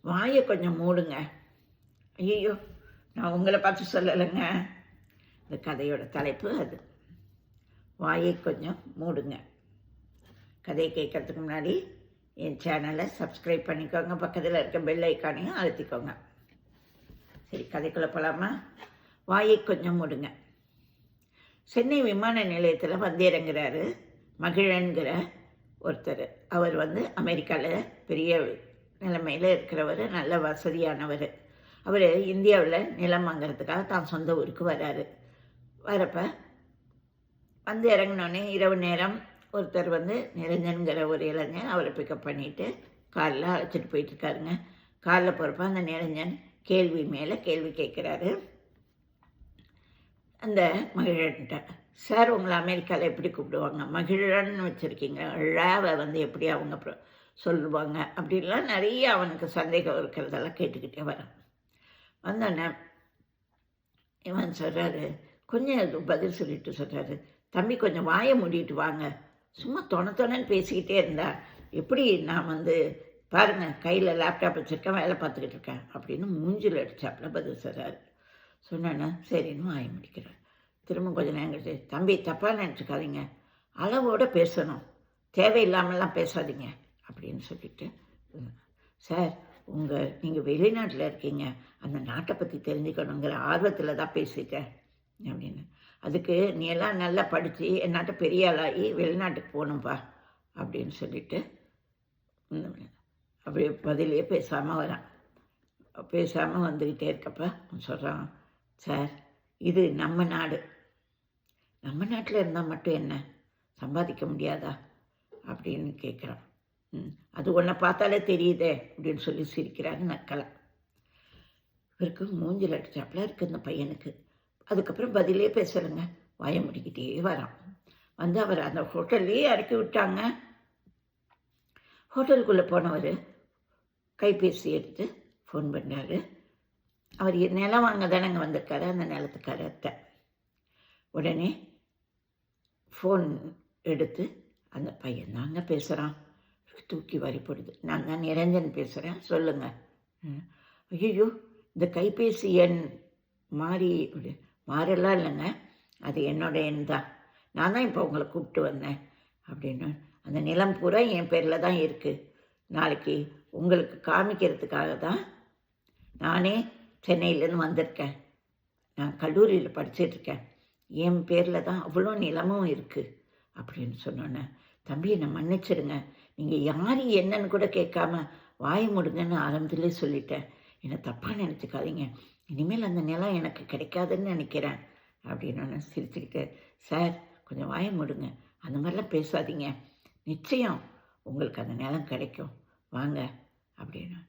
வாயை கொஞ்சம் மூடுங்க. ஐயோ, நான் உங்களை பார்த்து சொல்லலைங்க. இந்த கதையோட தலைப்பு அது. வாயை கொஞ்சம் மூடுங்க. கதையை கேட்கறதுக்கு முன்னாடி என் சேனலை சப்ஸ்கிரைப் பண்ணிக்கோங்க. பக்கத்தில் இருக்க பெல் ஐக்கானையும் அழுத்திக்கோங்க. சரி, கதைக்குள்ளே போகலாமா? வாயை கொஞ்சம் மூடுங்க. சென்னை விமான நிலையத்தில் வந்து இறங்குறாரு மகிழன்கிற ஒருத்தர். அவர் அமெரிக்காவில் பெரிய நிலைமையில் இருக்கிறவர், நல்ல வசதியானவர். அவர் இந்தியாவில் நிலம் வாங்கிறதுக்காக தான் சொந்த ஊருக்கு வர்றாரு. வரப்போ இறங்கினோடனே இரவு நேரம் ஒருத்தர் நிரஞ்சன்கிற ஒரு இளைஞன் அவரை பிக்கப் பண்ணிவிட்டு காரில் அழைச்சிட்டு போயிட்டுருக்காருங்க. காரில் போகிறப்ப அந்த நிரஞ்சன் கேள்வி மேலே கேள்வி கேட்குறாரு அந்த மகிழன்ட்ட. சார், உங்களை அமெரிக்காவில் எப்படி கூப்பிடுவாங்க? மகிழன்னு வச்சுருக்கீங்க, ழாவை எப்படி அவங்க சொல்லுவாங்க அப்படின்லாம் நிறைய அவனுக்கு சந்தேகம் இருக்கிறதெல்லாம் கேட்டுக்கிட்டே வரான். வந்தோடனே இவன் சொல்கிறாரு, கொஞ்சம் பதில் சொல்லிட்டு சொல்கிறாரு, தம்பி கொஞ்சம் வாயை மூடிட்டு வாங்க, சும்மா தொணன்னு பேசிக்கிட்டே இருந்தா எப்படி நான் பாருங்கள் கையில் லேப்டாப் வச்சுருக்கேன், வேலை பார்த்துக்கிட்டு இருக்கேன் அப்படின்னு மூஞ்சில் அடித்தாப்புல பதில் சொல்கிறாரு. சொன்னேன்னா சரின்னு வாயை முடிக்கிறார். திரும்ப கொஞ்சம் நேரம் கழிச்சு, தம்பி தப்பாக நினச்சிக்காதீங்க, அளவோடு பேசணும், தேவையில்லாமலாம் பேசாதீங்க அப்படின்னு சொல்லிட்டு, சார் நீங்கள் வெளிநாட்டில் இருக்கீங்க, அந்த நாட்டை பற்றி தெரிஞ்சுக்கணுங்கிற ஆர்வத்தில் தான் பேசிட்டேன் அப்படின்னு. அதுக்கு நீ எல்லாம் நல்லா படித்து என்னாட்ட பெரிய ஆளாகி வெளிநாட்டுக்கு போகணும்ப்பா அப்படின்னு சொல்லிட்டு அப்படியே பதிலே பேசாமல் வரான். பேசாமல் வந்துக்கிட்டே இருக்கப்ப சொல்கிறான், சார் இது நம்ம நாடு, நம்ம நாட்டில் இருந்தால் மட்டும் என்ன சம்பாதிக்க முடியாதா அப்படின்னு கேட்குறான். அது ஒன்றை பார்த்தாலே தெரியுதே அப்படின்னு சொல்லி சிரிக்கிறாரு நக்கலை. இவருக்கு மூஞ்சில் அடிச்சாப்புல இருக்குது இந்த பையனுக்கு. அதுக்கப்புறம் பதிலே பேசலைங்க, வாயை முடிக்கிட்டே வரான். அவர் அந்த ஹோட்டல்லையே இறக்கி விட்டாங்க. ஹோட்டலுக்குள்ளே போனவர் கைபேசி எடுத்து ஃபோன் பண்ணார். அவர் நிலம் வாங்க தானேங்க வந்திருக்காரு, அந்த நிலத்துக்கார அத்தை. உடனே ஃபோன் எடுத்து அந்த பையன் தாங்க பேசுகிறான். தூக்கி வாரி போடுது. நான் தான் நிரஞ்சன் பேசுகிறேன், சொல்லுங்கள். ஐயோ, இந்த கைபேசி எண் மாறலாம் இல்லைங்க, அது என்னோடய எண் தான், நான் தான் இப்போ உங்களை கூப்பிட்டு வந்தேன் அப்படின்னு. அந்த நிலம் பூரா என் பேரில் தான் இருக்குது. நாளைக்கு உங்களுக்கு காமிக்கிறதுக்காக தான் நானே சென்னையிலேருந்து வந்திருக்கேன். நான் கல்லூரியில் படிச்சிட்ருக்கேன், என் பேரில் தான் அவ்வளோ நிலமும் இருக்குது அப்படின்னு சொன்னோன்னே, தம்பி என்னை மன்னிச்சிடுங்க, நீங்கள் யார் என்னன்னு கூட கேட்காம வாய் முடுங்கன்னு ஆரம்பத்திலே சொல்லிட்டேன், என்னை தப்பாக நினச்சிக்காதீங்க, இனிமேல் அந்த நிலம் எனக்கு கிடைக்காதுன்னு நினைக்கிறேன் அப்படின்னு சிரிச்சுக்கிட்டு, சார் கொஞ்சம் வாயை முடுங்க, அந்த மாதிரிலாம் பேசாதீங்க, நிச்சயம் உங்களுக்கு அந்த நிலம் கிடைக்கும், வாங்க அப்படின்னு.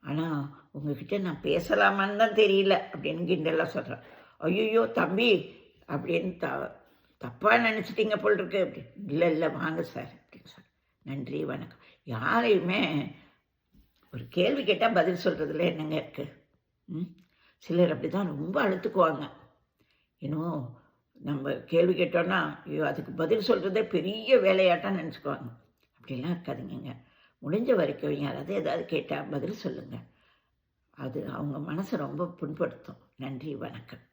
ஆனால் உங்ககிட்ட நான் பேசலாமான்னு தான் தெரியல அப்படின்னு கிண்டெல்லாம் சொல்கிறேன். ஐயோ தம்பி அப்படின்னு தப்பாக நினச்சிட்டிங்க போல் இருக்கு அப்படி. இல்லை வாங்க சார் அப்படின்னு சொல்கிறேன். நன்றி வணக்கம். யாரையுமே ஒரு கேள்வி கேட்டால் பதில் சொல்கிறதுல என்னங்க இருக்குது? சிலர் அப்படி தான் ரொம்ப அழுத்துக்குவாங்க. இன்னும் நம்ம கேள்வி கேட்டோன்னா ஐயோ அதுக்கு பதில் சொல்கிறதே பெரிய வேலையாட்டாக நினச்சிக்குவாங்க. அப்படிலாம் இருக்காதுங்க. முடிஞ்ச வரைக்கும் யாராவது ஏதாவது கேட்டால் பதில் சொல்லுங்கள். அது அவங்க மனசை ரொம்ப புண்படுத்தும். நன்றி வணக்கம்.